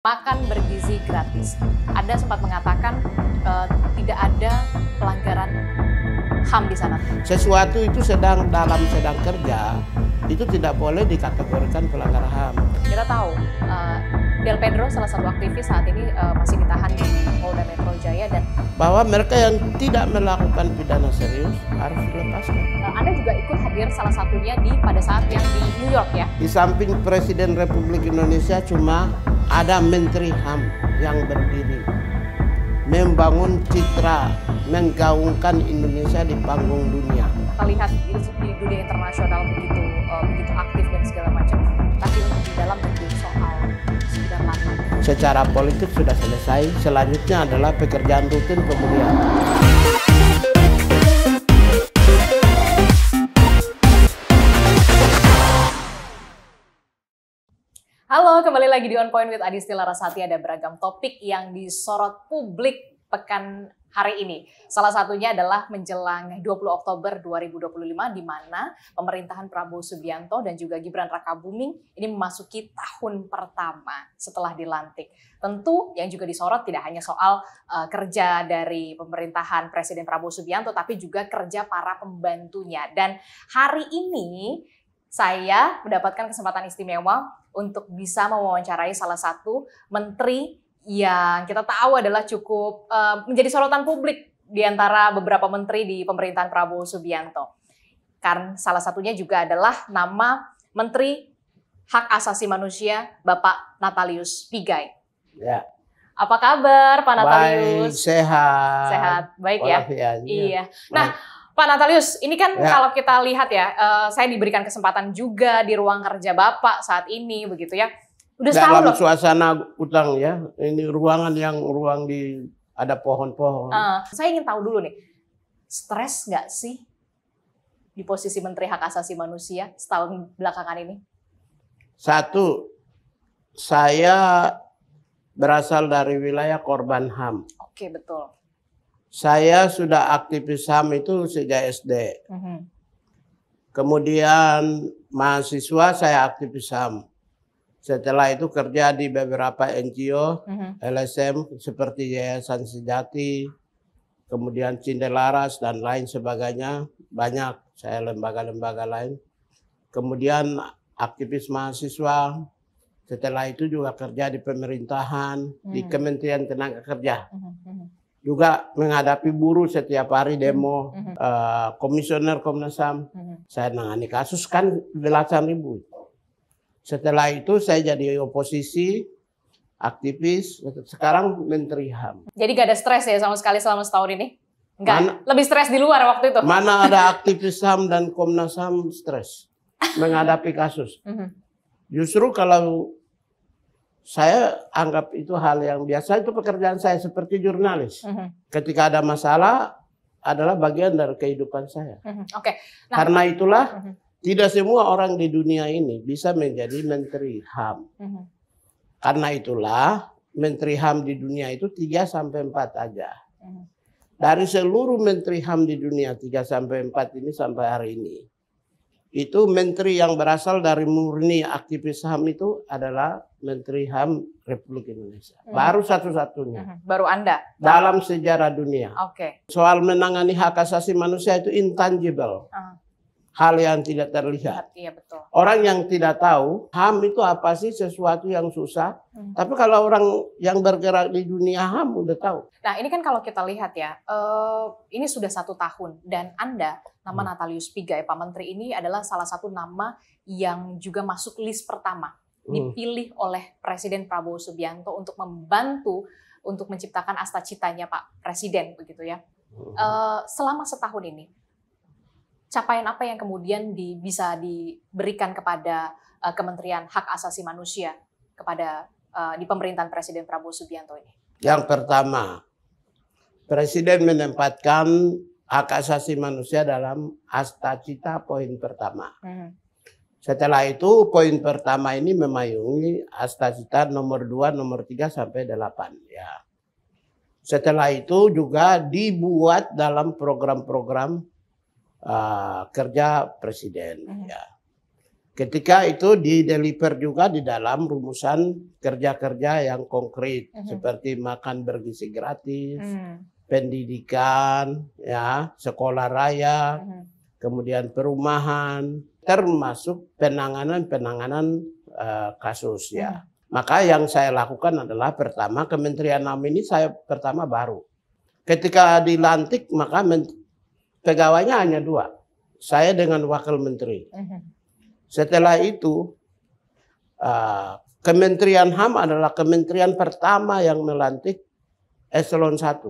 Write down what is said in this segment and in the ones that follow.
Makan bergizi gratis. Anda sempat mengatakan tidak ada pelanggaran HAM di sana. Sesuatu itu sedang kerja, itu tidak boleh dikategorikan pelanggar HAM. Kita tahu Del Pedro, salah satu aktivis saat ini masih ditahan di Polda Metro Jaya, dan bahwa mereka yang tidak melakukan pidana serius harus dilepaskan. Anda juga ikut hadir salah satunya pada saat yang di New York ya. Di samping Presiden Republik Indonesia cuma ada Menteri HAM yang berdiri membangun citra, menggaungkan Indonesia di panggung dunia. Kita lihat di dunia internasional begitu aktif dan segala macam. Tapi untuk di dalam negeri soal 98. Secara politik sudah selesai, selanjutnya adalah pekerjaan rutin pemulihan. Halo, kembali lagi di On Point with Adisti Larasati. Ada beragam topik yang disorot publik pekan hari ini. Salah satunya adalah menjelang 20 Oktober 2025 di mana pemerintahan Prabowo Subianto dan juga Gibran Rakabuming ini memasuki tahun pertama setelah dilantik. Tentu yang juga disorot tidak hanya soal kerja dari pemerintahan Presiden Prabowo Subianto, tapi juga kerja para pembantunya. Dan hari ini saya mendapatkan kesempatan istimewa untuk bisa mewawancarai salah satu menteri yang kita tahu adalah cukup menjadi sorotan publik di antara beberapa menteri di pemerintahan Prabowo Subianto. Karena salah satunya juga adalah nama Menteri Hak Asasi Manusia Bapak Natalius Pigai. Ya. Apa kabar Pak Natalius? Baik, sehat. Sehat, baik ya? Iya. Nah, Pak Natalius, ini kan ya, kalau kita lihat ya, saya diberikan kesempatan juga di ruang kerja Bapak saat ini, begitu ya. Udah setahun dalam loh. Suasana utang ya, ini ruang di ada pohon-pohon. Saya ingin tahu dulu nih, stres nggak sih di posisi Menteri Hak Asasi Manusia setahun belakangan ini? Satu, saya berasal dari wilayah korban HAM. Oke, betul. Saya sudah aktivis HAM itu sejak SD. Kemudian mahasiswa saya aktivis HAM. Setelah itu kerja di beberapa NGO, LSM seperti Yayasan Sejati, kemudian Cindelaras dan lain sebagainya. Banyak saya lembaga-lembaga lain. Kemudian aktivis mahasiswa. Setelah itu juga kerja di pemerintahan, di Kementerian Tenaga Kerja. Juga menghadapi buruh setiap hari demo, komisioner Komnas HAM. Saya nangani kasus kan belasan ribu. Setelah itu saya jadi oposisi, aktivis, sekarang Menteri HAM. Jadi gak ada stres ya sama sekali selama setahun ini? Enggak, lebih stres di luar waktu itu? Mana ada aktivis HAM dan Komnas HAM stres menghadapi kasus. Justru kalau saya anggap itu hal yang biasa, itu pekerjaan saya seperti jurnalis. Ketika ada masalah adalah bagian dari kehidupan saya. Oke. Nah, karena itulah tidak semua orang di dunia ini bisa menjadi Menteri HAM. Karena itulah Menteri HAM di dunia itu 3-4 aja. Dari seluruh Menteri HAM di dunia 3-4 ini sampai hari ini. Itu menteri yang berasal dari murni aktivis HAM itu adalah Menteri HAM Republik Indonesia. Baru satu-satunya. Baru Anda? Dalam sejarah dunia. Oke. Soal menangani hak asasi manusia itu intangible. Hal yang tidak terlihat. Iya, betul. Orang yang tidak tahu HAM itu apa sih, sesuatu yang susah. Tapi kalau orang yang bergerak di dunia HAM udah tahu. Nah, ini kan kalau kita lihat ya, ini sudah 1 tahun dan Anda, nama Natalius Pigai, Pak Menteri ini adalah salah satu nama yang juga masuk list pertama dipilih oleh Presiden Prabowo Subianto untuk membantu untuk menciptakan asta citanya Pak Presiden, begitu ya. Selama setahun ini, capaian apa yang kemudian bisa diberikan kepada Kementerian Hak Asasi Manusia kepada di pemerintahan Presiden Prabowo Subianto ini? Yang pertama, Presiden menempatkan hak asasi manusia dalam asta cita poin pertama. Setelah itu poin pertama ini memayungi asta cita nomor 2, nomor 3 sampai 8. Ya. Setelah itu juga dibuat dalam program-program kerja Presiden. Ya. Ketika itu dideliver juga di dalam rumusan kerja-kerja yang konkret seperti makan bergizi gratis, pendidikan, ya, sekolah raya, kemudian perumahan, termasuk penanganan kasus ya. Maka yang saya lakukan adalah pertama Kementerian HAM ini saya pertama baru. Ketika dilantik maka pegawainya hanya 2. Saya dengan wakil menteri. Setelah itu Kementerian HAM adalah kementerian pertama yang melantik eselon 1.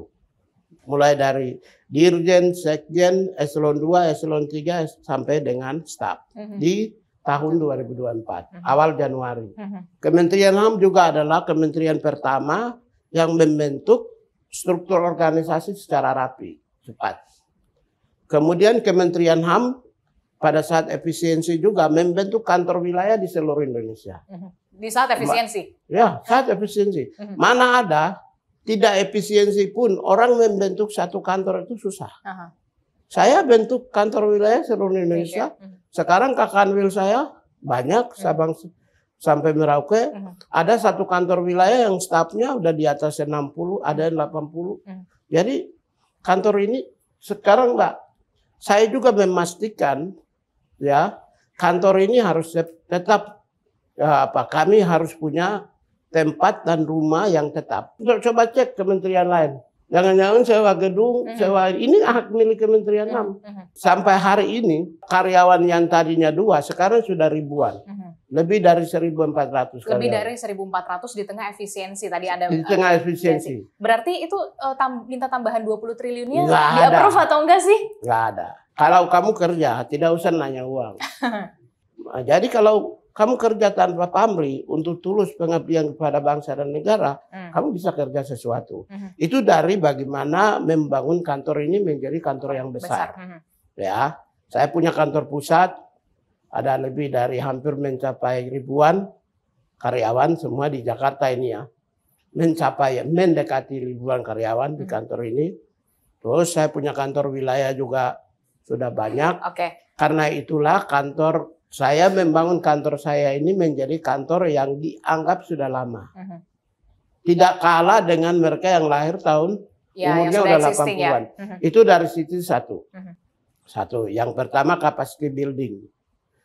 Mulai dari dirjen, sekjen, eselon 2, eselon 3 sampai dengan staf. Di tahun 2024, awal Januari. Kementerian HAM juga adalah kementerian pertama yang membentuk struktur organisasi secara rapi, cepat. Kemudian Kementerian HAM pada saat efisiensi juga membentuk kantor wilayah di seluruh Indonesia. Di saat efisiensi? Ya, saat efisiensi. Mana ada tidak efisiensi pun orang membentuk satu kantor itu susah. Saya bentuk kantor wilayah seluruh Indonesia. Sekarang Kakanwil saya banyak, Sabang sampai Merauke. Ada satu kantor wilayah yang stafnya udah di atas 60, ada yang 80. Jadi kantor ini sekarang Mbak, saya juga memastikan ya kantor ini harus tetap kami harus punya tempat dan rumah yang tetap. Coba cek kementerian lain. Jangan-jangan sewa gedung, sewa ini hak milik Kementerian HAM. Sampai hari ini karyawan yang tadinya 2 sekarang sudah ribuan. Lebih dari 1.400 karyawan. Lebih dari 1.400 di tengah efisiensi tadi Anda. Di tengah efisiensi. Berarti itu minta tambahan 20 triliunnya Nggak di-approve atau enggak sih? Nggak ada. Kalau kamu kerja tidak usah nanya uang. Nah, jadi kalau kamu kerja tanpa pamrih untuk tulus pengabdian kepada bangsa dan negara, kamu bisa kerja sesuatu. Itu dari bagaimana membangun kantor ini menjadi kantor yang besar. Ya, saya punya kantor pusat, ada lebih dari hampir mencapai ribuan karyawan semua di Jakarta ini ya, mendekati ribuan karyawan di kantor ini. Terus saya punya kantor wilayah juga sudah banyak. Karena itulah saya membangun kantor saya ini menjadi kantor yang dianggap sudah lama. Tidak kalah dengan mereka yang lahir tahun umurnya udah 80-an. Itu dari situ satu. Yang pertama capacity building.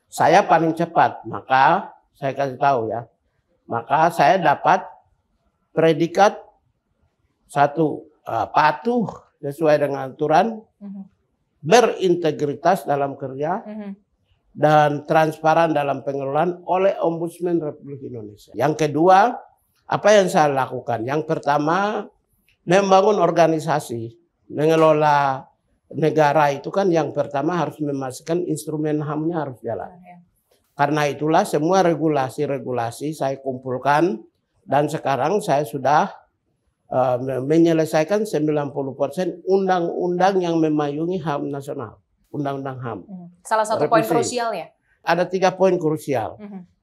Saya paling cepat, maka saya kasih tahu ya. Maka saya dapat predikat 1, patuh sesuai dengan aturan, berintegritas dalam kerja, dan transparan dalam pengelolaan oleh Ombudsman Republik Indonesia. Yang kedua, apa yang saya lakukan? Yang pertama, membangun organisasi, mengelola negara itu kan yang pertama harus memastikan instrumen HAM-nya harus jalan. Karena itulah semua regulasi-regulasi saya kumpulkan dan sekarang saya sudah menyelesaikan 90% undang-undang yang memayungi HAM nasional. Undang-undang HAM. Salah satu poin krusialnya? Ada 3 poin krusial.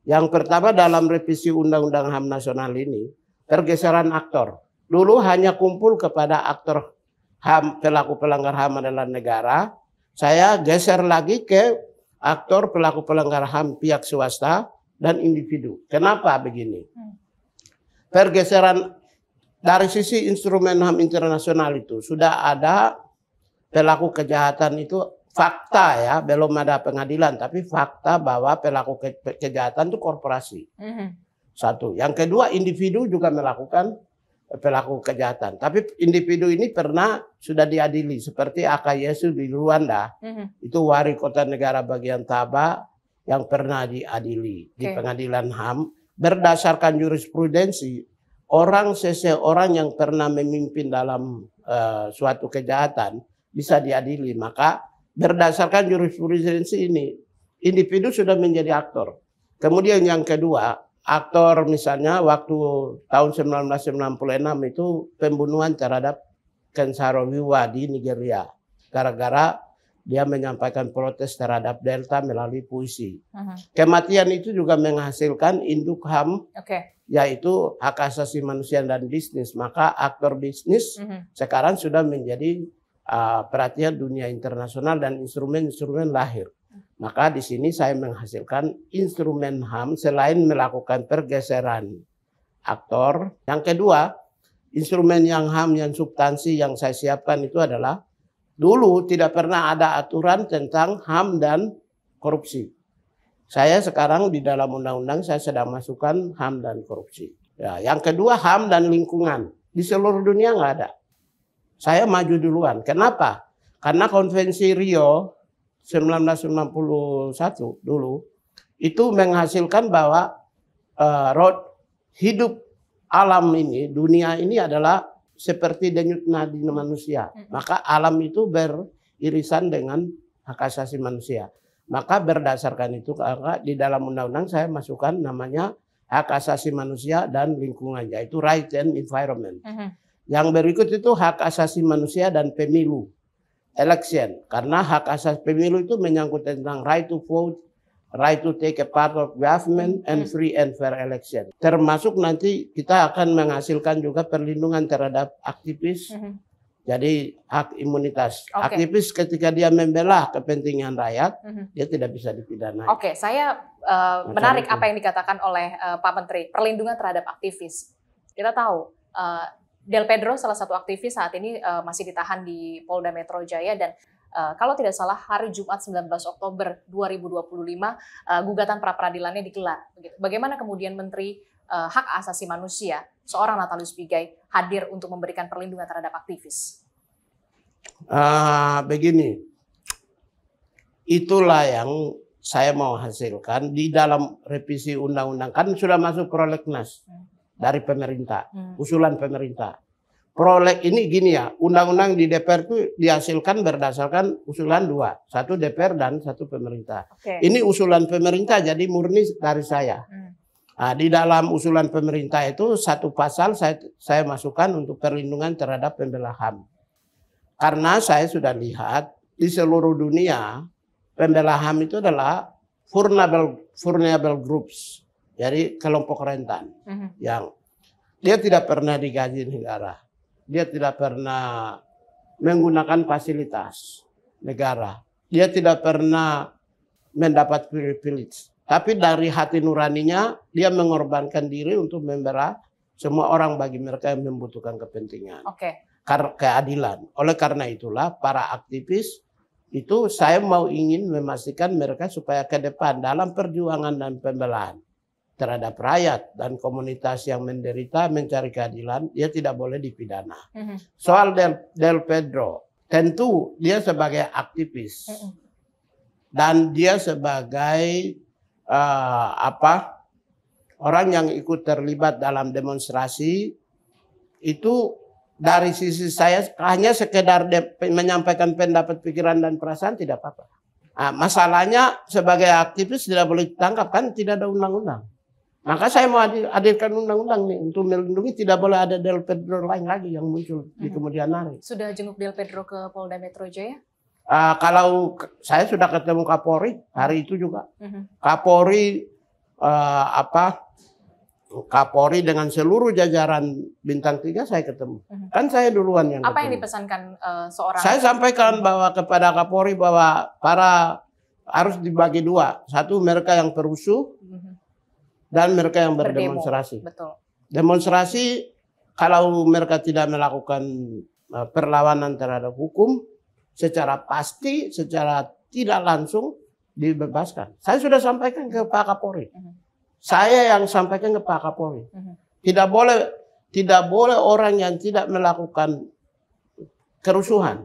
Yang pertama dalam revisi Undang-Undang HAM nasional ini, pergeseran aktor. Dulu hanya kumpul kepada aktor HAM, pelaku pelanggar HAM adalah negara. Saya geser lagi ke aktor pelaku pelanggar HAM pihak swasta dan individu. Kenapa begini? Pergeseran dari sisi instrumen HAM internasional itu sudah ada pelaku kejahatan itu fakta ya, belum ada pengadilan, tapi fakta bahwa pelaku kejahatan itu korporasi. Satu. Yang kedua, individu juga melakukan pelaku kejahatan. Tapi individu ini sudah diadili. Seperti Akayesu di Rwanda. Itu wari kota negara bagian Taba yang pernah diadili di pengadilan HAM. Berdasarkan jurisprudensi, seseorang yang pernah memimpin dalam suatu kejahatan bisa diadili. Maka berdasarkan jurisprudensi ini, individu sudah menjadi aktor. Kemudian yang kedua, aktor misalnya waktu tahun 1996 itu pembunuhan terhadap Ken Saro-Wiwa di Nigeria. Gara-gara dia menyampaikan protes terhadap Delta melalui puisi. Kematian itu juga menghasilkan induk HAM, yaitu hak asasi manusia dan bisnis. Maka aktor bisnis sekarang sudah menjadi perhatian dunia internasional dan instrumen-instrumen lahir. Maka di sini saya menghasilkan instrumen HAM selain melakukan pergeseran aktor. Yang kedua, instrumen yang HAM yang substansi yang saya siapkan itu adalah dulu tidak pernah ada aturan tentang HAM dan korupsi. Saya sekarang di dalam undang-undang saya sedang masukkan HAM dan korupsi. Ya, yang kedua HAM dan lingkungan. Di seluruh dunia nggak ada. Saya maju duluan. Kenapa? Karena konvensi Rio 1991 dulu itu menghasilkan bahwa hidup alam ini, dunia ini adalah seperti denyut nadi manusia. Maka alam itu beririsan dengan hak asasi manusia. Maka berdasarkan itu di dalam undang-undang saya masukkan namanya hak asasi manusia dan lingkungan, yaitu right and environment. Yang berikut itu hak asasi manusia dan pemilu, election. Karena hak asasi pemilu itu menyangkut tentang right to vote, right to take a part of government, and free and fair election. Termasuk nanti kita akan menghasilkan juga perlindungan terhadap aktivis. Jadi hak imunitas. Aktivis ketika dia membela kepentingan rakyat, dia tidak bisa dipidana. Oke, saya menarik apa yang dikatakan oleh Pak Menteri, perlindungan terhadap aktivis. Kita tahu Del Pedro salah satu aktivis saat ini masih ditahan di Polda Metro Jaya dan kalau tidak salah hari Jumat 19 Oktober 2025 gugatan pra peradilannya digelar. Bagaimana kemudian Menteri Hak Asasi Manusia seorang Natalius Pigai hadir untuk memberikan perlindungan terhadap aktivis? Begini, itulah yang saya mau hasilkan di dalam revisi undang-undang. Kan sudah masuk prolegnas dari pemerintah, usulan pemerintah. Proleg ini gini ya, undang-undang di DPR itu dihasilkan berdasarkan usulan dua. Satu DPR dan satu pemerintah. Ini usulan pemerintah jadi murni dari saya. Nah, di dalam usulan pemerintah itu satu pasal saya masukkan untuk perlindungan terhadap pembela HAM. Karena saya sudah lihat di seluruh dunia pembela HAM itu adalah vulnerable groups. Jadi kelompok rentan yang dia tidak pernah digaji negara. Dia tidak pernah menggunakan fasilitas negara. Dia tidak pernah mendapat privilege. Tapi dari hati nuraninya, dia mengorbankan diri untuk membela semua orang bagi mereka yang membutuhkan kepentingan. Keadilan. Oleh karena itulah para aktivis itu saya ingin memastikan mereka supaya ke depan dalam perjuangan dan pembelaan terhadap rakyat dan komunitas yang menderita mencari keadilan, dia tidak boleh dipidana. Soal Del Pedro, tentu dia sebagai aktivis dan dia sebagai orang yang ikut terlibat dalam demonstrasi itu dari sisi saya hanya sekedar menyampaikan pendapat, pikiran dan perasaan tidak apa-apa. Masalahnya sebagai aktivis tidak boleh ditangkap kan tidak ada undang-undang. Maka saya mau hadirkan undang-undang nih untuk melindungi tidak boleh ada Del Pedro lain lagi yang muncul di kemudian hari. Sudah jenguk Del Pedro ke Polda Metro Jaya? Kalau saya sudah ketemu Kapolri hari itu juga. Kapolri Kapolri dengan seluruh jajaran bintang 3 saya ketemu. Kan saya duluan yang Apa ketemu. yang dipesankan seorang? Saya sampaikan bahwa kepada Kapolri bahwa harus dibagi dua. Satu mereka yang perusuh dan mereka yang berdemonstrasi. Betul. Demonstrasi kalau mereka tidak melakukan perlawanan terhadap hukum secara pasti, secara tidak langsung dibebaskan. Saya sudah sampaikan ke Pak Kapolri. Saya yang sampaikan ke Pak Kapolri. Tidak boleh orang yang tidak melakukan kerusuhan,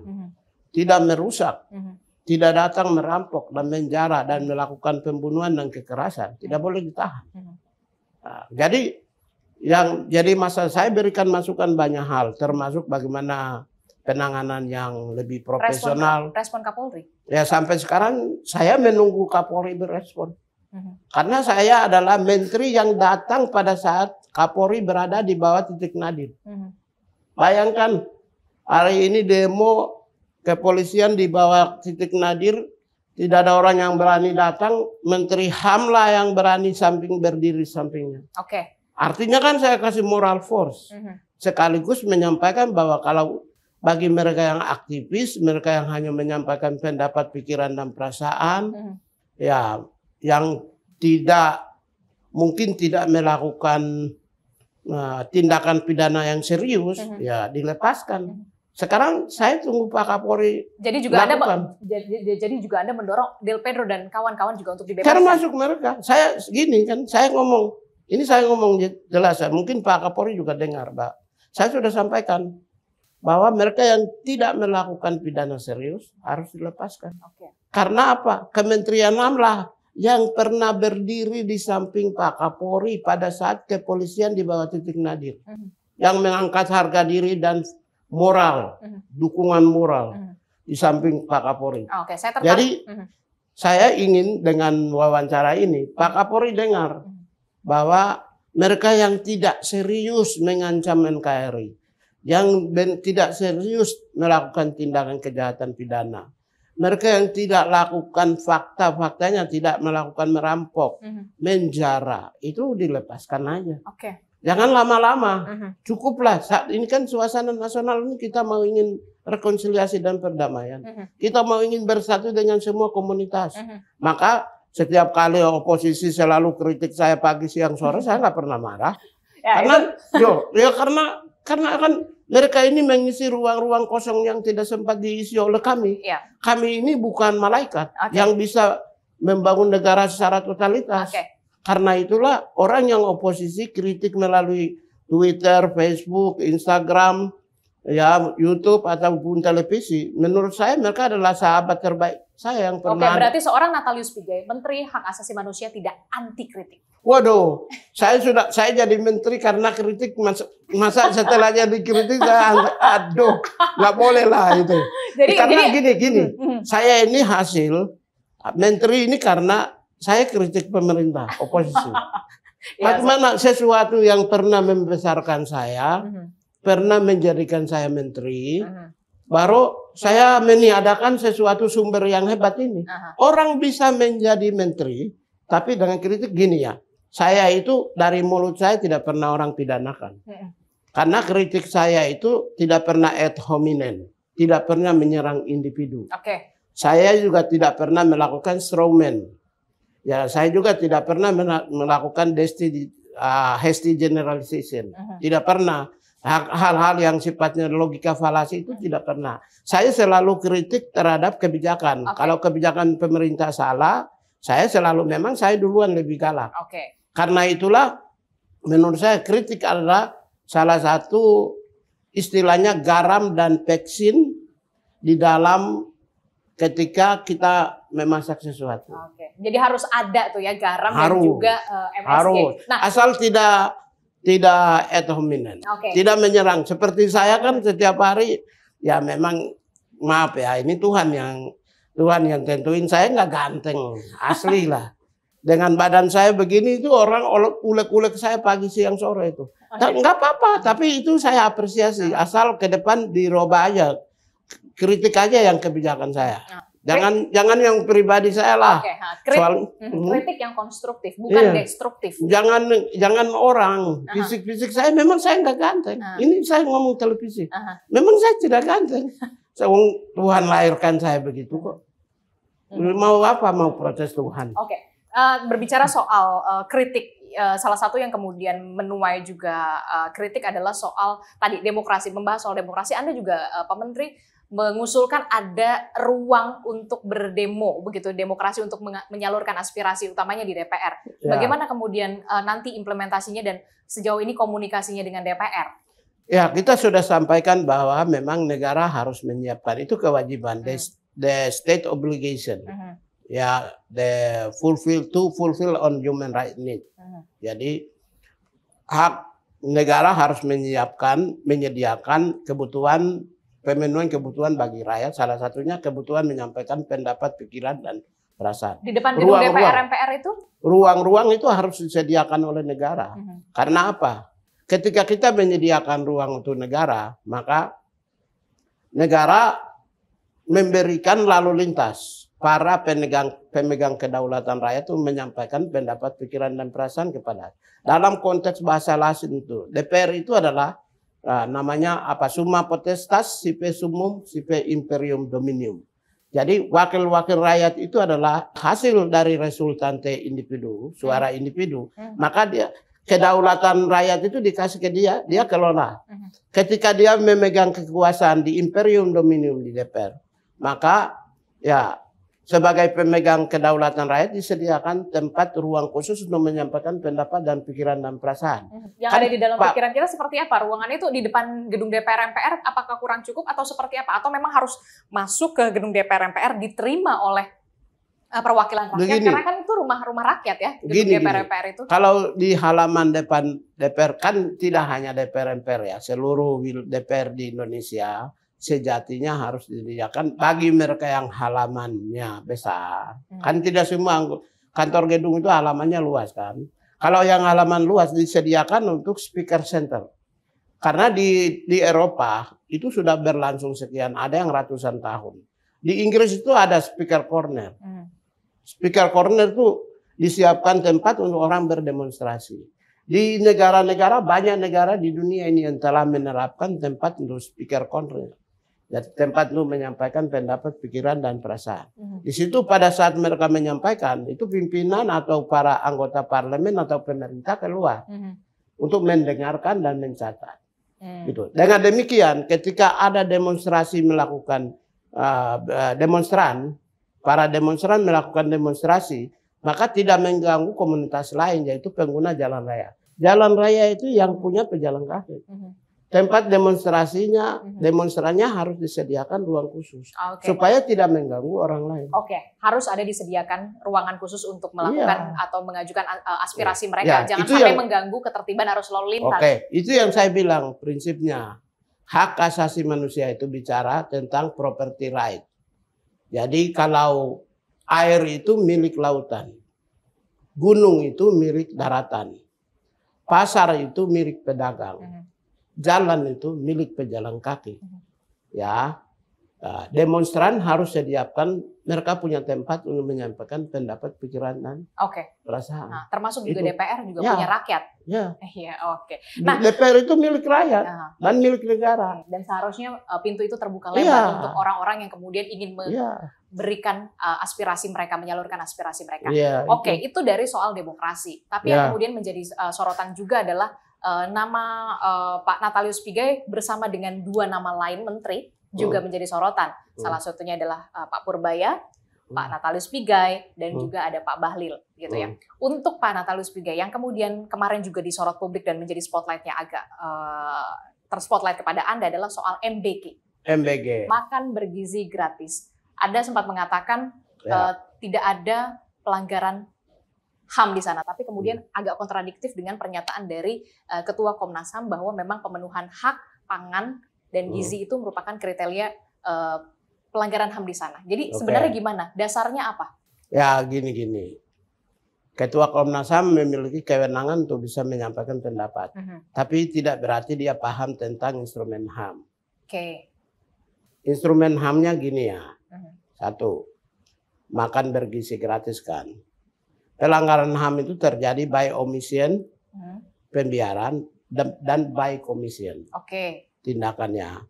tidak merusak, tidak datang merampok dan menjara dan melakukan pembunuhan dan kekerasan, tidak boleh ditahan. Nah, jadi masalah saya berikan masukan banyak hal, termasuk bagaimana penanganan yang lebih profesional. Respon Kapolri? Ya sampai sekarang saya menunggu Kapolri berespon. Karena saya adalah menteri yang datang pada saat Kapolri berada di bawah titik nadir. Bayangkan hari ini demo kepolisian di bawah titik nadir, tidak ada orang yang berani datang, Menteri HAM lah yang berani berdiri sampingnya. Artinya kan saya kasih moral force. Sekaligus menyampaikan bahwa kalau bagi mereka yang aktivis, mereka yang hanya menyampaikan pendapat, pikiran, dan perasaan, ya yang mungkin tidak melakukan tindakan pidana yang serius, ya dilepaskan. Sekarang saya tunggu Pak Kapolri. Jadi juga Anda mendorong Del Pedro dan kawan-kawan juga untuk dibebaskan. Termasuk mereka. Saya gini kan, saya ngomong jelas. Mungkin Pak Kapolri juga dengar, Pak. Saya sudah sampaikan bahwa mereka yang tidak melakukan pidana serius harus dilepaskan. Karena apa? Kementerian HAM lah yang pernah berdiri di samping Pak Kapolri pada saat kepolisian di bawah Titik Nadir. Yang mengangkat harga diri dan moral, dukungan moral di samping Pak Kapolri. Jadi saya ingin dengan wawancara ini Pak Kapolri dengar bahwa mereka yang tidak serius mengancam NKRI, yang tidak serius melakukan tindakan kejahatan pidana, mereka yang tidak lakukan fakta-faktanya, tidak melakukan merampok, menjara, itu dilepaskan aja. Jangan lama-lama, cukuplah. Saat ini kan suasana nasional ini kita mau ingin rekonsiliasi dan perdamaian. Kita mau ingin bersatu dengan semua komunitas. Maka setiap kali oposisi selalu kritik saya pagi, siang, sore, saya nggak pernah marah. Karena kan mereka ini mengisi ruang-ruang kosong yang tidak sempat diisi oleh kami. Kami ini bukan malaikat yang bisa membangun negara secara totalitas. Karena itulah orang yang oposisi kritik melalui Twitter, Facebook, Instagram, ya YouTube ataupun televisi. Menurut saya mereka adalah sahabat terbaik saya yang pernah. Berarti seorang Natalius Pigai, Menteri Hak Asasi Manusia, tidak anti kritik. Waduh, saya jadi menteri karena kritik, masa setelah jadi kritik saya aduh, nggak boleh lah itu. Karena gini, saya ini hasil menteri ini karena saya kritik pemerintah, oposisi. Bagaimana sesuatu yang pernah membesarkan saya, pernah menjadikan saya menteri, baru saya meniadakan sesuatu sumber yang hebat ini. Orang bisa menjadi menteri, tapi dengan kritik gini ya. Saya itu dari mulut saya tidak pernah orang pidanakan. Karena kritik saya itu tidak pernah ad hominem, tidak pernah menyerang individu. Saya juga tidak pernah melakukan strawman. Ya, saya juga tidak pernah melakukan hasty generalization. Tidak pernah. Hal-hal yang sifatnya logika falasi itu tidak pernah. Saya selalu kritik terhadap kebijakan. Kalau kebijakan pemerintah salah, saya duluan lebih galak. Karena itulah menurut saya kritik adalah salah satu istilahnya garam dan peksin di dalam ketika kita memasak sesuatu. Jadi harus ada tuh ya garam dan juga MSG. Harus. Nah, asal tidak ad hominem, tidak menyerang. Seperti saya kan setiap hari ya memang maaf ya ini Tuhan yang tentuin, saya nggak ganteng asli lah. Dengan badan saya begini itu orang ulek-ulek saya pagi siang sore itu. Nggak apa-apa, tapi itu saya apresiasi. Asal ke depan dirubah aja. Kritik aja yang kebijakan saya. Jangan yang pribadi saya lah. Kritik yang konstruktif, bukan destruktif. Jangan orang. Fisik saya memang saya nggak ganteng. Ini saya ngomong televisi. Memang saya tidak ganteng. Tuhan lahirkan saya begitu kok. Mau apa? Mau protes Tuhan. Berbicara soal kritik, salah satu yang kemudian menuai juga kritik adalah soal tadi demokrasi. Membahas soal demokrasi, Anda juga Pak Menteri mengusulkan ada ruang untuk berdemo, begitu, demokrasi untuk menyalurkan aspirasi utamanya di DPR. Bagaimana kemudian nanti implementasinya dan sejauh ini komunikasinya dengan DPR? Ya, kita sudah sampaikan bahwa memang negara harus menyiapkan, itu kewajiban, the state obligation. Ya, the fulfill on human right need. Jadi hak negara harus menyediakan pemenuhan kebutuhan bagi rakyat, salah satunya kebutuhan menyampaikan pendapat, pikiran, dan perasaan. Di depan gedung DPR MPR itu? Ruang-ruang itu harus disediakan oleh negara. Karena apa? Ketika kita menyediakan ruang untuk negara, maka negara memberikan lalu lintas. Para pemegang kedaulatan rakyat itu menyampaikan pendapat, pikiran, dan perasaan kepada. Dalam konteks bahasa Latin itu, DPR itu adalah namanya apa? Summa potestas sipe summum sipe imperium dominium. Jadi wakil-wakil rakyat itu adalah hasil dari resultante individu, suara individu. Maka dia kedaulatan rakyat itu dikasih ke dia, dia kelola. Ketika dia memegang kekuasaan di imperium dominium di DPR, maka ya sebagai pemegang kedaulatan rakyat disediakan tempat ruang khusus untuk menyampaikan pendapat dan pikiran dan perasaan. Yang ada di dalam pikiran kita seperti apa? Ruangannya itu di depan gedung DPR MPR apakah kurang cukup atau seperti apa? Atau memang harus masuk ke gedung DPR MPR diterima oleh perwakilan rakyat? Begini, karena kan itu rumah-rumah rakyat ya, gedung DPR MPR itu. Kalau di halaman depan DPR kan tidak hanya DPR MPR ya, seluruh DPR di Indonesia sejatinya harus disediakan bagi mereka yang halamannya besar. Kan tidak semua kantor gedung itu halamannya luas kan. Kalau yang halaman luas disediakan untuk speaker center. Karena di Eropa itu sudah berlangsung sekian, ada yang ratusan tahun. Di Inggris itu ada speaker corner. Speaker corner itu disiapkan tempat untuk orang berdemonstrasi. Di negara-negara, banyak negara di dunia ini yang telah menerapkan tempat untuk speaker corner. Jadi tempat untuk menyampaikan pendapat, pikiran, dan perasaan. Di situ pada saat mereka menyampaikan, itu pimpinan atau para anggota parlemen atau pemerintah keluar untuk mendengarkan dan mencatat. Gitu. Dengan demikian, ketika ada demonstrasi melakukan para demonstran melakukan demonstrasi, maka tidak mengganggu komunitas lain, yaitu pengguna jalan raya. Jalan raya itu yang punya pejalan kaki. Tempat demonstrasinya, demonstrannya harus disediakan ruang khusus supaya tidak mengganggu orang lain. Harus ada disediakan ruangan khusus untuk melakukan atau mengajukan aspirasi mereka. Jangan sampai mengganggu ketertiban arus lalu lintas. Itu yang saya bilang prinsipnya. Hak asasi manusia itu bicara tentang property right. Jadi kalau air itu milik lautan, gunung itu milik daratan, pasar itu milik pedagang. Jalan itu milik pejalan kaki. Ya, demonstran harus sediakan mereka punya tempat untuk menyampaikan pendapat, pikiran, dan perasaan. Nah, termasuk juga itu. DPR juga punya rakyat. Nah, DPR itu milik rakyat dan milik negara. Dan seharusnya pintu itu terbuka lebar untuk orang-orang yang kemudian ingin memberikan aspirasi mereka, menyalurkan aspirasi mereka. Itu dari soal demokrasi. Tapi yang kemudian menjadi sorotan juga adalah nama Pak Natalius Pigai bersama dengan 2 nama lain menteri juga menjadi sorotan. Salah satunya adalah Pak Purbaya, Pak Natalius Pigai, dan juga ada Pak Bahlil, gitu ya. Untuk Pak Natalius Pigai yang kemudian kemarin juga disorot publik dan menjadi spotlightnya agak terspotlight kepada Anda adalah soal MBG. Makan bergizi gratis. Anda sempat mengatakan tidak ada pelanggaran HAM di sana, tapi kemudian agak kontradiktif dengan pernyataan dari Ketua Komnas HAM bahwa memang pemenuhan hak pangan dan gizi itu merupakan kriteria pelanggaran HAM di sana. Jadi sebenarnya gimana? Dasarnya apa? Ya gini. Ketua Komnas HAM memiliki kewenangan untuk bisa menyampaikan pendapat, tapi tidak berarti dia paham tentang instrumen HAM. Instrumen HAM-nya gini ya. 1, makan bergizi gratis kan. Pelanggaran HAM itu terjadi by omission, pembiaran, dan by commission. Tindakannya.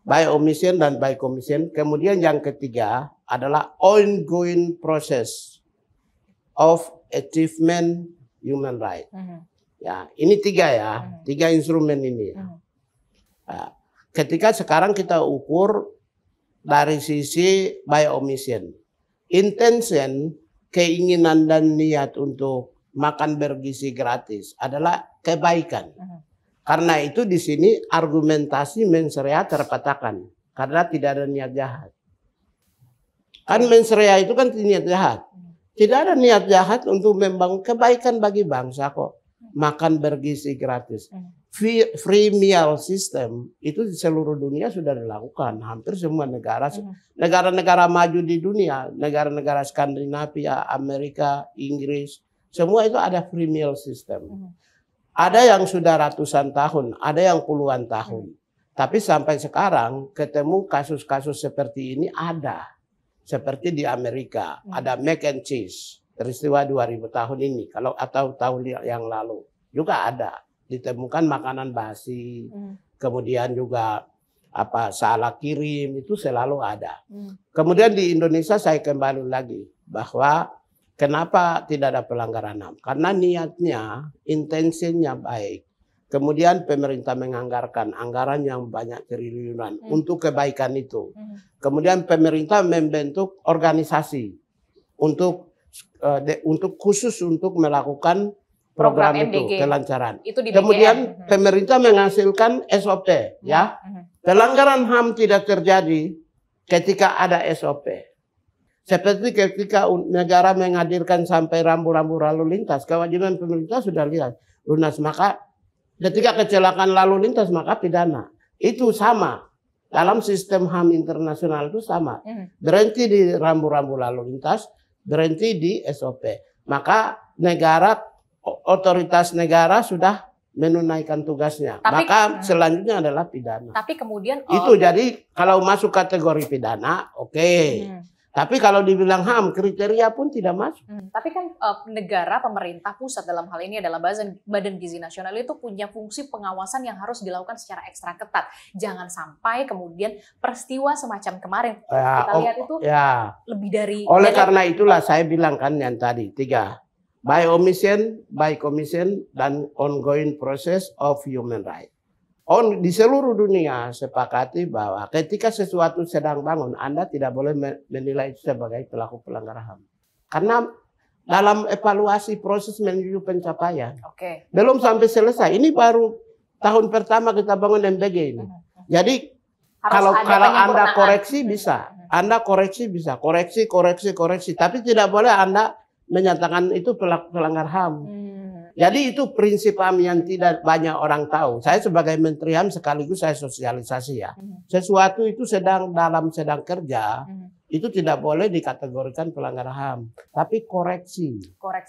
By omission dan by commission. Kemudian yang ketiga adalah ongoing process of achievement human right. Ya, ini 3 ya. 3 instrumen ini. Ketika sekarang kita ukur dari sisi by omission. Intention, keinginan dan niat untuk makan bergizi gratis adalah kebaikan. Karena itu di sini argumentasi mens rea terpatahkan karena tidak ada niat jahat. Kan mens rea itu kan niat jahat. Tidak ada niat jahat untuk membangun kebaikan bagi bangsa kok. Makan bergizi gratis. Free meal system itu di seluruh dunia sudah dilakukan. Hampir semua negara, negara-negara maju di dunia, negara-negara Skandinavia, Amerika, Inggris, semua itu ada free meal system. Ada yang sudah ratusan tahun, ada yang puluhan tahun. Tapi sampai sekarang ketemu kasus-kasus seperti ini ada. Seperti di Amerika, ada mac and cheese, peristiwa 2000 tahun ini, atau tahun yang lalu juga ada. Ditemukan makanan basi, kemudian juga apa salah kirim itu selalu ada. Kemudian di Indonesia saya kembali lagi bahwa kenapa tidak ada pelanggaran HAM? Karena niatnya, intensinya baik. Kemudian pemerintah menganggarkan anggaran yang banyak triliunan untuk kebaikan itu. Kemudian pemerintah membentuk organisasi untuk khusus untuk melakukan program itu MDG. kelancaran. Itu di Kemudian pemerintah menghasilkan SOP, ya. Pelanggaran HAM tidak terjadi ketika ada SOP. Seperti ketika negara menghadirkan sampai rambu-rambu lalu lintas, kewajiban pemerintah sudah lihat lunas, maka ketika kecelakaan lalu lintas maka pidana. Itu sama. Dalam sistem HAM internasional itu sama. Berhenti di rambu-rambu lalu lintas, berhenti di SOP. Maka negara, otoritas negara sudah menunaikan tugasnya. Maka selanjutnya adalah pidana. Tapi kemudian itu jadi kalau masuk kategori pidana, oke. Tapi kalau dibilang HAM, kriteria pun tidak masuk. Tapi kan negara, pemerintah pusat dalam hal ini adalah Badan Gizi Nasional itu punya fungsi pengawasan yang harus dilakukan secara ekstra ketat. Jangan sampai kemudian peristiwa semacam kemarin kita lihat itu lebih dari. Oleh karena itulah saya bilang kan yang tadi 3. By omission, by commission, dan ongoing process of human rights. Di seluruh dunia sepakati bahwa ketika sesuatu sedang bangun, Anda tidak boleh menilai itu sebagai pelaku pelanggaran HAM. Karena dalam evaluasi proses menuju pencapaian, belum sampai selesai. Ini baru tahun pertama kita bangun MBG ini. Jadi kalau Anda koreksi bisa, Anda koreksi bisa, koreksi, tapi tidak boleh Anda menyatakan itu pelanggar HAM. Jadi itu prinsip HAM yang tidak banyak orang tahu. Saya sebagai Menteri HAM sekaligus saya sosialisasi ya. Sesuatu itu sedang kerja, itu tidak boleh dikategorikan pelanggaran HAM. Tapi koreksi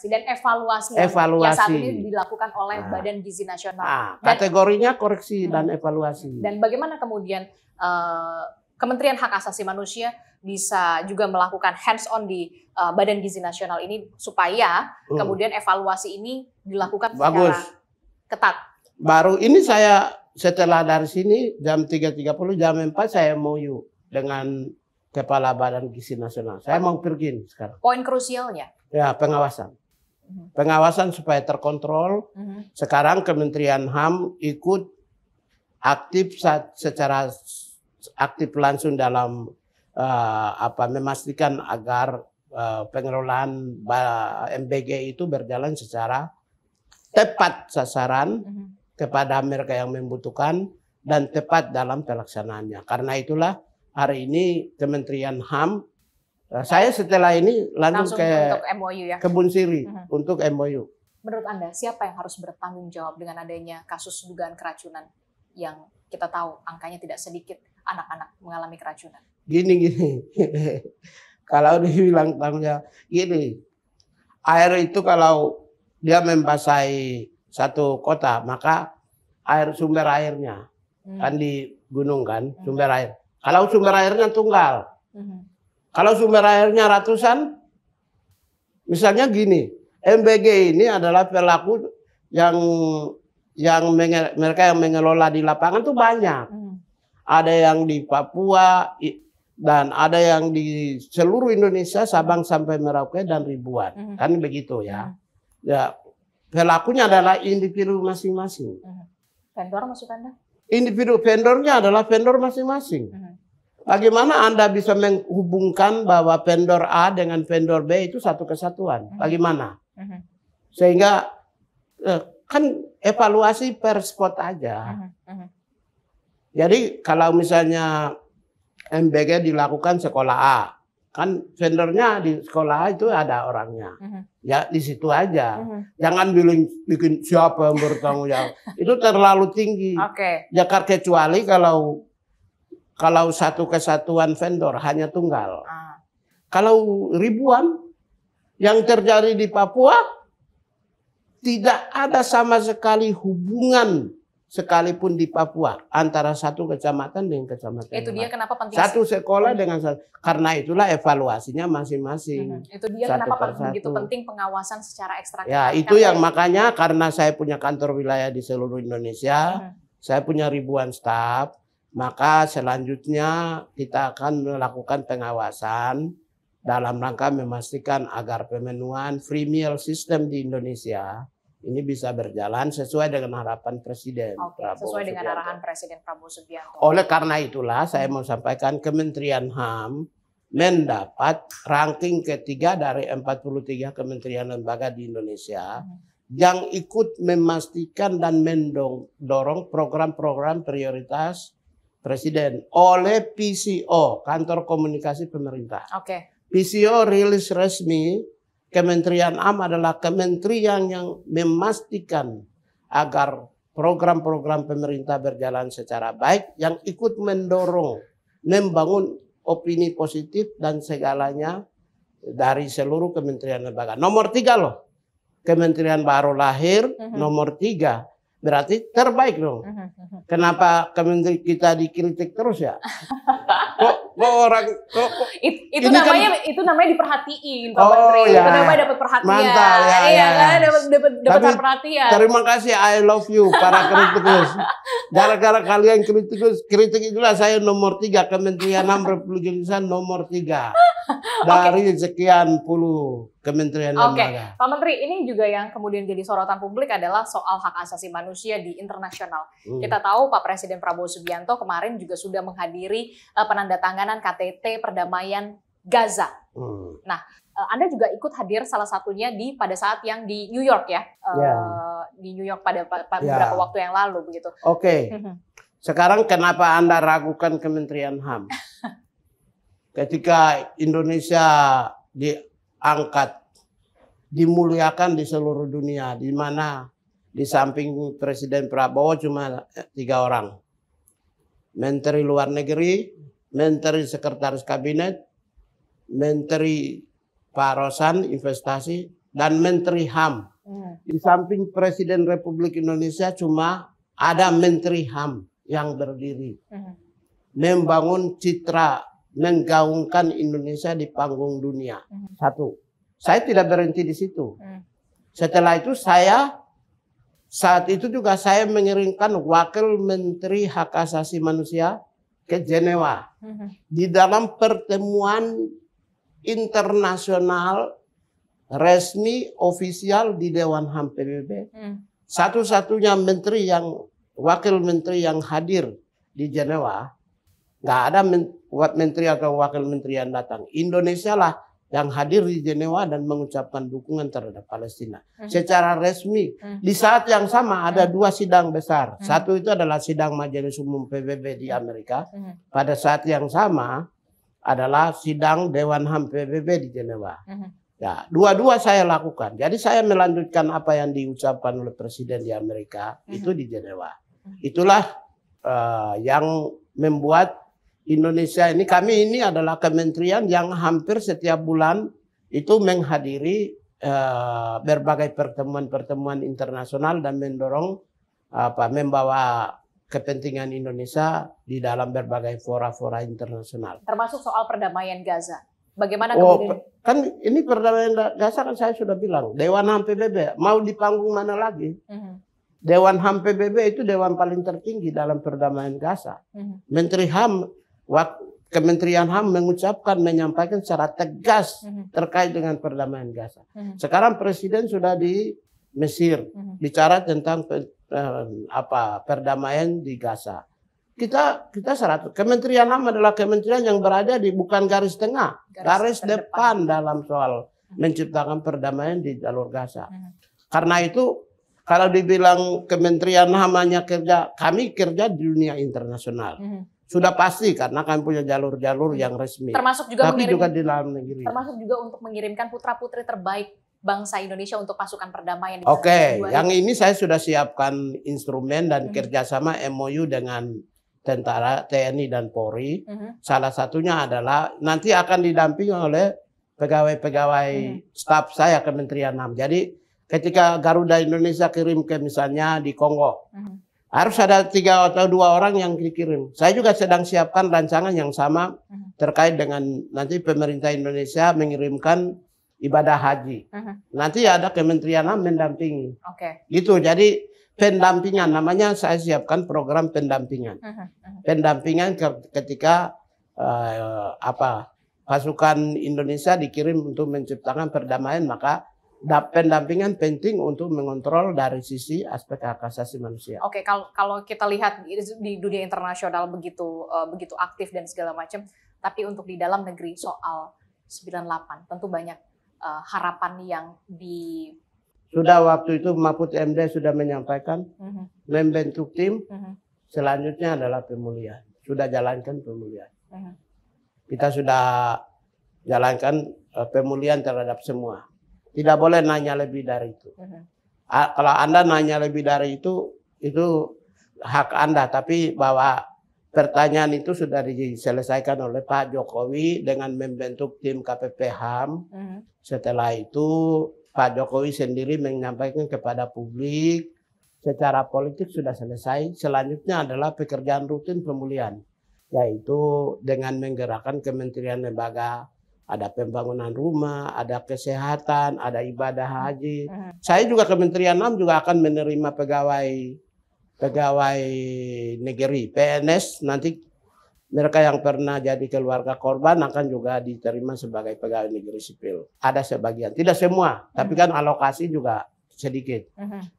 dan evaluasi. Yang saat ini dilakukan oleh Badan Gizi Nasional. Kategorinya koreksi dan evaluasi. Dan bagaimana kemudian Kementerian Hak Asasi Manusia bisa juga melakukan hands-on di Badan Gizi Nasional ini supaya kemudian evaluasi ini dilakukan secara ketat. Baru ini saya setelah dari sini jam 3.30, jam 4 saya MOU dengan Kepala Badan Gizi Nasional. Saya mau pergi sekarang. Poin krusialnya? Ya, pengawasan. Pengawasan supaya terkontrol. Sekarang Kementerian HAM ikut aktif secara aktif langsung dalam memastikan agar pengelolaan MBG itu berjalan secara tepat sasaran kepada mereka yang membutuhkan dan tepat dalam pelaksanaannya. Karena itulah hari ini Kementerian HAM, saya setelah ini langsung ke MOU ya? Kebun Siri untuk MOU. Menurut Anda siapa yang harus bertanggung jawab dengan adanya kasus dugaan keracunan yang kita tahu angkanya tidak sedikit anak-anak mengalami keracunan? Gini. Kalau dibilang tanggung jawab, gini. Air itu kalau dia membasahi satu kota, maka sumber airnya kan di gunung kan, sumber air. Kalau sumber airnya tunggal, kalau sumber airnya ratusan, misalnya gini, MBG ini adalah pelaku yang mereka yang mengelola di lapangan tuh banyak. Ada yang di Papua dan ada yang di seluruh Indonesia, Sabang sampai Merauke dan ribuan. Kan begitu ya. Ya, pelakunya adalah individu masing-masing. Vendor maksud Anda? Individu vendornya adalah vendor masing-masing. Bagaimana Anda bisa menghubungkan bahwa vendor A dengan vendor B itu satu kesatuan? Bagaimana? Sehingga kan evaluasi per spot aja. Jadi kalau misalnya MBG dilakukan sekolah A, kan vendornya di sekolah A itu ada orangnya. Ya di situ aja. Jangan bikin siapa yang bertanggung jawab. Itu terlalu tinggi. Ya kecuali kalau satu kesatuan vendor hanya tunggal. Kalau ribuan yang terjadi di Papua, tidak ada sama sekali hubungan sekalipun di Papua antara satu kecamatan dengan kecamatan itu dia kenapa penting satu sekolah dengan karena itulah evaluasinya masing-masing. Itu dia kenapa begitu penting pengawasan secara ekstra. Ya itu yang makanya karena saya punya kantor wilayah di seluruh Indonesia, saya punya ribuan staf, Maka selanjutnya kita akan melakukan pengawasan dalam rangka memastikan agar pemenuhan free meal system di Indonesia ini bisa berjalan sesuai dengan harapan Presiden Prabowo sesuai dengan Subianto. arahan Presiden Prabowo Subianto. Oleh karena itulah saya mau sampaikan Kementerian HAM mendapat ranking ketiga dari 43 kementerian lembaga di Indonesia yang ikut memastikan dan mendorong program-program prioritas Presiden oleh PCO, Kantor Komunikasi Pemerintah. PCO rilis resmi, Kementerian HAM adalah kementerian yang memastikan agar program-program pemerintah berjalan secara baik, yang ikut mendorong, membangun opini positif dan segalanya dari seluruh kementerian lembaga. Nomor 3 loh, kementerian baru lahir, nomor 3. Berarti terbaik dong. Kenapa kementerian kita dikritik terus ya? Kok itu namanya diperhatiin, Pak Menteri. Ya. Itu namanya dapat perhatian. Mantap ya. Iya kan, dapat perhatian. Terima kasih, I love you para kritikus. Gara-gara kalian kritik itulah saya nomor 3, Kementerian HAM Republik Indonesia nomor 3 dari sekian puluh kementerian lembaga. Pak Menteri, ini juga yang kemudian jadi sorotan publik adalah soal hak asasi manusia di internasional. Kita tahu Pak Presiden Prabowo Subianto kemarin juga sudah menghadiri penandatanganan KTT perdamaian Gaza. Nah, Anda juga ikut hadir salah satunya pada saat yang di New York ya, di New York pada beberapa waktu yang lalu begitu. Sekarang kenapa Anda ragukan Kementerian HAM? Ketika Indonesia diangkat, dimuliakan di seluruh dunia, di mana di samping Presiden Prabowo cuma 3 orang. Menteri Luar Negeri, Menteri Sekretaris Kabinet, Menteri Pak Rosan Investasi, dan Menteri HAM. Di samping Presiden Republik Indonesia cuma ada Menteri HAM yang berdiri. Membangun citra, menggaungkan Indonesia di panggung dunia. Satu. Saya tidak berhenti di situ. Setelah itu saat itu juga saya mengirimkan Wakil Menteri Hak Asasi Manusia ke Jenewa. Di dalam pertemuan internasional resmi ofisial di Dewan HAM PBB. Satu-satunya wakil menteri yang hadir di Jenewa. Nggak ada menteri atau wakil menteri yang datang. Indonesia lah yang hadir di Jenewa dan mengucapkan dukungan terhadap Palestina. Secara resmi. Di saat yang sama ada 2 sidang besar. Satu itu adalah sidang Majelis Umum PBB di Amerika. Pada saat yang sama adalah sidang Dewan HAM PBB di Jenewa. Ya, dua-dua saya lakukan. Jadi saya melanjutkan apa yang diucapkan oleh Presiden di Amerika itu di Jenewa. Itulah yang membuat Indonesia kami ini adalah kementerian yang hampir setiap bulan itu menghadiri berbagai pertemuan-pertemuan internasional dan mendorong membawa kepentingan Indonesia di dalam berbagai fora-fora internasional. Termasuk soal perdamaian Gaza. Bagaimana kemudian? Kan ini perdamaian Gaza kan saya sudah bilang, Dewan HAM PBB mau di panggung mana lagi? Dewan HAM PBB itu dewan paling tertinggi dalam perdamaian Gaza. Menteri HAM, Kementerian HAM menyampaikan secara tegas terkait dengan perdamaian Gaza. Sekarang Presiden sudah di Mesir bicara tentang perdamaian di Gaza. Kita 100. Kementerian HAM adalah kementerian yang berada di bukan garis tengah, garis depan dalam soal menciptakan perdamaian di jalur Gaza. Karena itu kalau dibilang Kementerian HAM hanya kami kerja di dunia internasional. Sudah pasti karena kami punya jalur-jalur yang resmi. Termasuk juga juga di dalam negeri. Termasuk juga untuk mengirimkan putra-putri terbaik bangsa Indonesia untuk pasukan perdamaian. Yang ini saya sudah siapkan instrumen dan kerjasama MOU dengan tentara, TNI dan Polri. Salah satunya adalah nanti akan didampingi oleh pegawai-pegawai staf saya Kementerian HAM. Jadi ketika Garuda Indonesia kirim ke misalnya di Kongo, harus ada 3 atau 2 orang yang dikirim. Saya juga sedang siapkan rancangan yang sama terkait dengan nanti pemerintah Indonesia mengirimkan ibadah haji. Nanti ada Kementerian HAM mendampingi. Gitu. Jadi pendampingan namanya saya siapkan program pendampingan. pendampingan ketika pasukan Indonesia dikirim untuk menciptakan perdamaian, maka pendampingan penting untuk mengontrol dari sisi aspek hak asasi manusia. Oke, kalau kita lihat di dunia internasional begitu aktif dan segala macam, tapi untuk di dalam negeri soal 98 tentu banyak harapan yang sudah waktu itu Mahfud MD sudah menyampaikan membentuk tim, selanjutnya adalah pemulihan. Sudah jalankan pemulihan. Kita sudah jalankan pemulihan terhadap semua. Tidak boleh nanya lebih dari itu. Kalau Anda nanya lebih dari itu hak Anda. Tapi bahwa pertanyaan itu sudah diselesaikan oleh Pak Jokowi dengan membentuk tim KPP HAM. Setelah itu Pak Jokowi sendiri menyampaikan kepada publik secara politik sudah selesai. Selanjutnya adalah pekerjaan rutin pemulihan, yaitu dengan menggerakkan kementerian lembaga, ada pembangunan rumah, ada kesehatan, ada ibadah haji. Saya juga Kementerian HAM juga akan menerima pegawai negeri, PNS, nanti mereka yang pernah jadi keluarga korban akan juga diterima sebagai pegawai negeri sipil. Ada sebagian, tidak semua, tapi kan alokasi juga sedikit.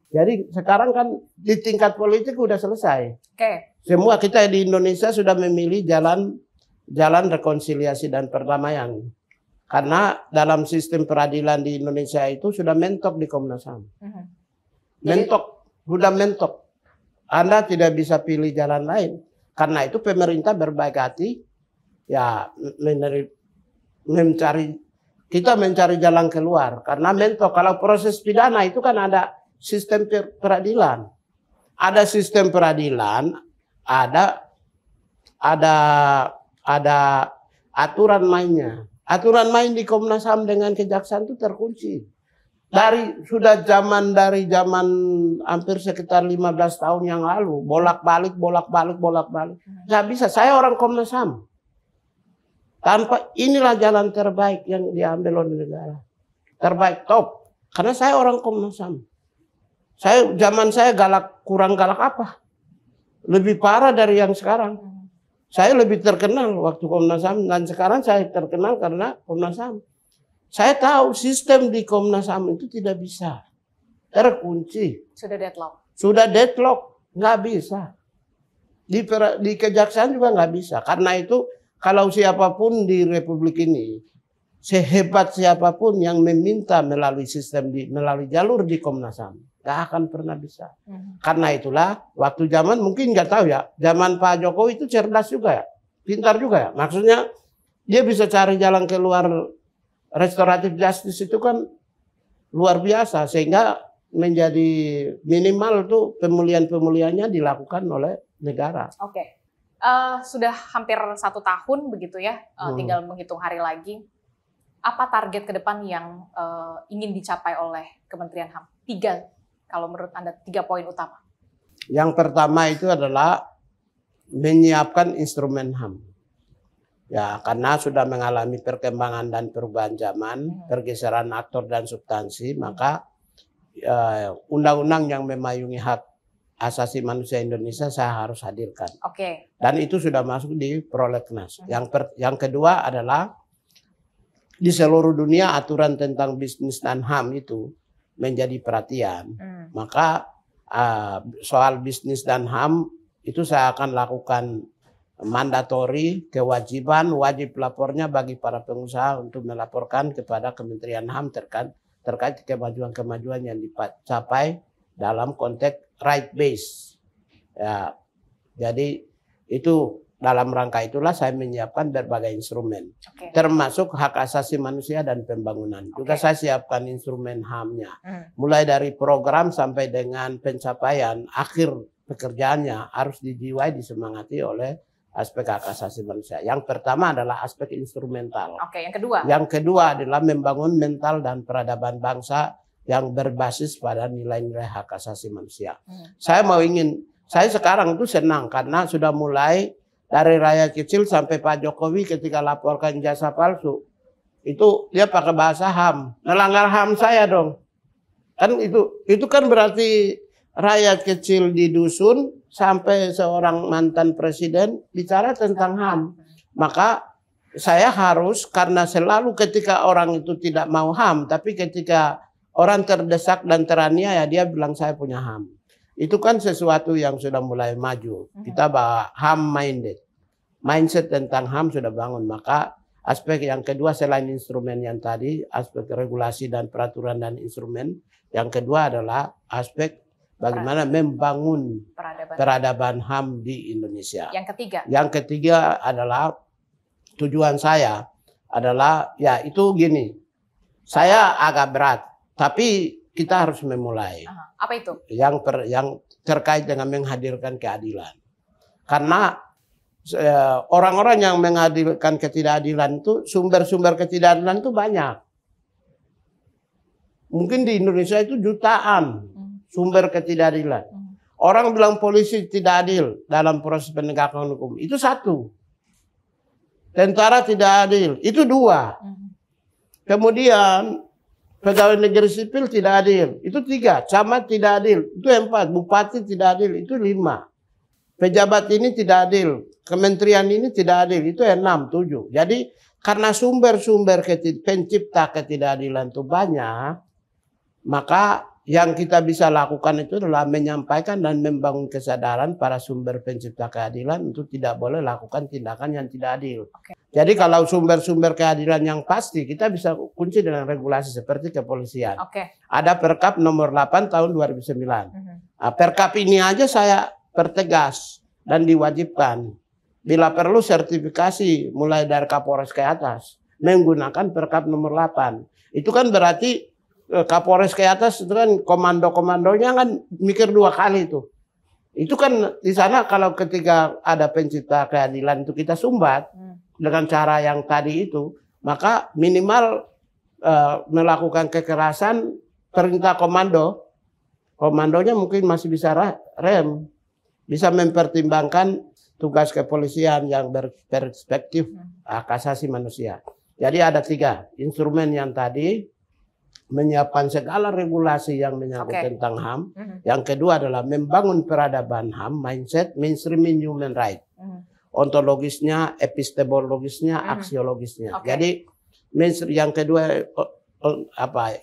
Jadi sekarang kan di tingkat politik udah selesai. Semua kita di Indonesia sudah memilih jalan rekonsiliasi dan perdamaian. Karena dalam sistem peradilan di Indonesia itu sudah mentok di Komnas HAM. Sudah mentok. Anda tidak bisa pilih jalan lain. Karena itu pemerintah berbaik hati ya mencari jalan keluar. Karena mentok, kalau proses pidana itu kan ada sistem peradilan. Ada sistem peradilan, ada aturan mainnya. Aturan main di Komnas HAM dengan Kejaksaan itu terkunci. Dari zaman hampir sekitar 15 tahun yang lalu, bolak-balik. Nggak bisa, saya orang Komnas HAM. Tanpa inilah jalan terbaik yang diambil oleh negara. Terbaik, top. Karena saya orang Komnas HAM. Zaman saya kurang galak apa? Lebih parah dari yang sekarang. Saya lebih terkenal waktu Komnas HAM dan sekarang saya terkenal karena Komnas HAM. Saya tahu sistem di Komnas HAM itu tidak bisa. Terkunci. Sudah deadlock. Nggak bisa. Di Kejaksaan juga nggak bisa. Karena itu kalau siapapun di Republik ini, sehebat siapapun yang meminta melalui jalur di Komnas HAM, nggak akan pernah bisa. Karena itulah waktu zaman mungkin nggak tahu ya, zaman Pak Jokowi itu cerdas juga ya, pintar juga ya. Maksudnya dia bisa cari jalan keluar. Restoratif justice itu kan luar biasa sehingga menjadi minimal tuh pemulihan-pemulihannya dilakukan oleh negara. Sudah hampir 1 tahun begitu ya, tinggal menghitung hari lagi. Apa target ke depan yang ingin dicapai oleh Kementerian HAM? 3, kalau menurut Anda 3 poin utama. Yang pertama itu adalah menyiapkan instrumen HAM. Ya, karena sudah mengalami perkembangan dan perubahan zaman, pergeseran aktor dan substansi, maka undang-undang yang memayungi hak asasi manusia Indonesia saya harus hadirkan. Dan itu sudah masuk di prolegnas. Yang kedua adalah di seluruh dunia aturan tentang bisnis dan HAM itu menjadi perhatian. Maka soal bisnis dan HAM itu saya akan lakukan mandatori, kewajiban, wajib lapornya bagi para pengusaha untuk melaporkan kepada Kementerian HAM terkait kemajuan-kemajuan yang dicapai dalam konteks right base. Ya, jadi itu dalam rangka itulah saya menyiapkan berbagai instrumen, termasuk hak asasi manusia dan pembangunan. Juga saya siapkan instrumen HAM-nya, mulai dari program sampai dengan pencapaian akhir pekerjaannya harus dijiwai, disemangati oleh aspek hak asasi manusia. Yang pertama adalah aspek instrumental. Yang kedua adalah membangun mental dan peradaban bangsa yang berbasis pada nilai-nilai hak asasi manusia. Saya sekarang itu senang karena sudah mulai dari rakyat kecil sampai Pak Jokowi ketika laporkan jasa palsu. Itu dia pakai bahasa HAM. Melanggar HAM saya dong. Kan itu kan berarti rakyat kecil di dusun sampai seorang mantan presiden bicara tentang HAM. Maka saya harus, karena selalu ketika orang itu tidak mau HAM, tapi ketika orang terdesak dan teraniaya dia bilang saya punya HAM. Itu kan sesuatu yang sudah mulai maju. Kita bawa HAM minded. Mindset tentang HAM sudah bangun. Maka aspek yang kedua selain instrumen yang tadi, aspek regulasi dan peraturan dan instrumen. Yang kedua adalah aspek bagaimana membangun peradaban HAM di Indonesia. Yang ketiga adalah tujuan saya adalah ya itu gini. Saya agak berat, tapi kita harus memulai. Apa itu? Yang terkait dengan menghadirkan keadilan. Karena orang-orang yang menghadirkan ketidakadilan itu sumber-sumber ketidakadilan itu banyak. Mungkin di Indonesia itu jutaan sumber ketidakadilan. Orang bilang polisi tidak adil dalam proses penegakan hukum. Itu satu. Tentara tidak adil. Itu dua. Kemudian pegawai negeri sipil tidak adil. Itu tiga. Camat tidak adil. Itu empat. Bupati tidak adil. Itu lima. Pejabat ini tidak adil. Kementerian ini tidak adil. Itu enam, tujuh. Jadi karena sumber-sumber pencipta ketidakadilan itu banyak, maka yang kita bisa lakukan itu adalah menyampaikan dan membangun kesadaran para sumber pencipta keadilan untuk tidak boleh lakukan tindakan yang tidak adil. Jadi kalau sumber-sumber keadilan yang pasti kita bisa kunci dengan regulasi seperti kepolisian. Ada Perkap nomor 8 tahun 2009. Nah, Perkap ini aja saya pertegas dan diwajibkan. Bila perlu sertifikasi mulai dari Kapolres ke atas menggunakan Perkap nomor 8. Itu kan berarti Kapolres ke atas itu kan komando-komandonya kan mikir dua kali itu. Itu kan di sana kalau ketika ada pencipta keadilan itu kita sumbat dengan cara yang tadi itu, maka minimal melakukan kekerasan perintah komando, komandonya mungkin masih bisa rem, bisa mempertimbangkan tugas kepolisian yang berperspektif hak asasi manusia. Jadi ada tiga instrumen yang tadi. Menyiapkan segala regulasi yang menyangkut tentang HAM. Yang kedua adalah membangun peradaban HAM, mindset, mainstreaming human right. Ontologisnya, epistemologisnya, aksiologisnya. Jadi yang kedua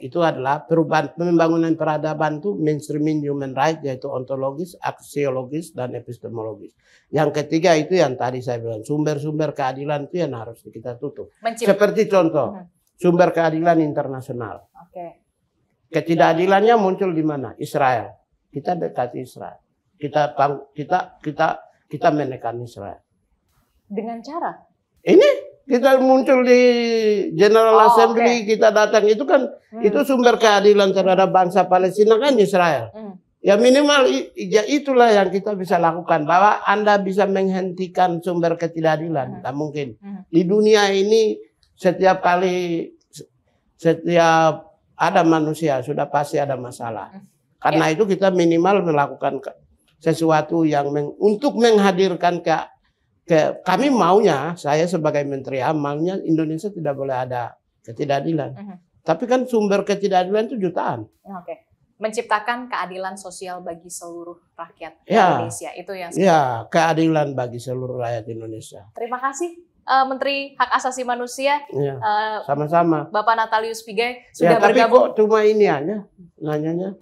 itu adalah perubahan pembangunan peradaban itu mainstreaming human right, yaitu ontologis, aksiologis, dan epistemologis. Yang ketiga itu yang tadi saya bilang sumber-sumber keadilan itu yang harus kita tutup. Seperti contoh. Sumber keadilan internasional. Ketidakadilannya muncul di mana? Israel. Kita dekati Israel. Kita menekan Israel. Dengan cara? Ini kita muncul di General Assembly, kita datang itu kan itu sumber keadilan terhadap bangsa Palestina kan Israel. Ya minimal ya itulah yang kita bisa lakukan, bahwa Anda bisa menghentikan sumber ketidakadilan. Tak mungkin. Di dunia ini setiap ada manusia sudah pasti ada masalah. Karena itu kita minimal melakukan sesuatu yang untuk menghadirkan kami maunya, saya sebagai Menteri HAM maunya Indonesia tidak boleh ada ketidakadilan. Tapi kan sumber ketidakadilan itu jutaan. Menciptakan keadilan sosial bagi seluruh rakyat Indonesia. Itu yang keadilan bagi seluruh rakyat Indonesia. Terima kasih Menteri Hak Asasi Manusia, sama-sama. Bapak Natalius Pigai sudah tapi bergabung. Kok cuma ini aja nanyanya?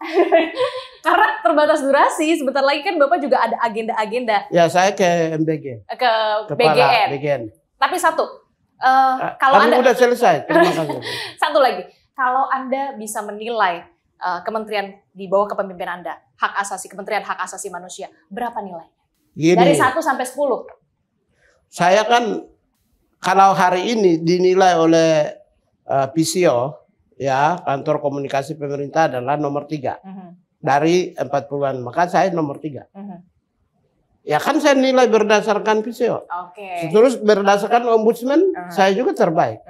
Karena terbatas durasi, sebentar lagi kan Bapak juga ada agenda-agenda. Ya saya ke MBG, ke BGN. Tapi satu, kalau Anda udah selesai. Terima kasih. Satu lagi, kalau Anda bisa menilai kementerian di bawah kepemimpinan Anda, Kementerian Hak Asasi Manusia, berapa nilainya? Dari 1 sampai 10. Saya kan kalau hari ini dinilai oleh PCO, ya kantor komunikasi pemerintah adalah nomor 3 dari 40-an, maka saya nomor 3. Ya kan saya nilai berdasarkan PCO. Terus berdasarkan ombudsman, saya juga terbaik.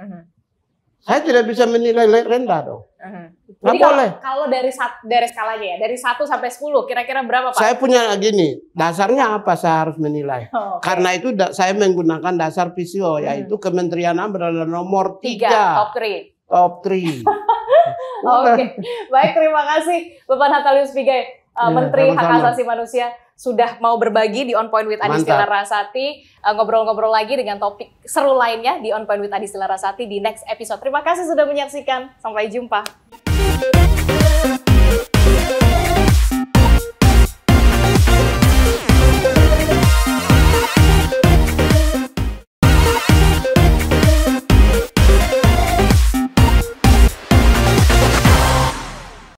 Saya tidak bisa menilai rendah dong. Jadi kalau dari skalanya ya, dari 1 sampai 10, kira-kira berapa Pak? Saya punya gini, dasarnya apa saya harus menilai. Karena itu saya menggunakan dasar PCO, yaitu Kementerian HAM adalah nomor 3. Top 3. Baik, terima kasih Bapak Natalius Pigai. Menteri Hak Asasi Manusia sudah mau berbagi di On Point with Adistila Rasati. Ngobrol-ngobrol lagi dengan topik seru lainnya di On Point with Adistila Rasati di next episode. Terima kasih sudah menyaksikan. Sampai jumpa.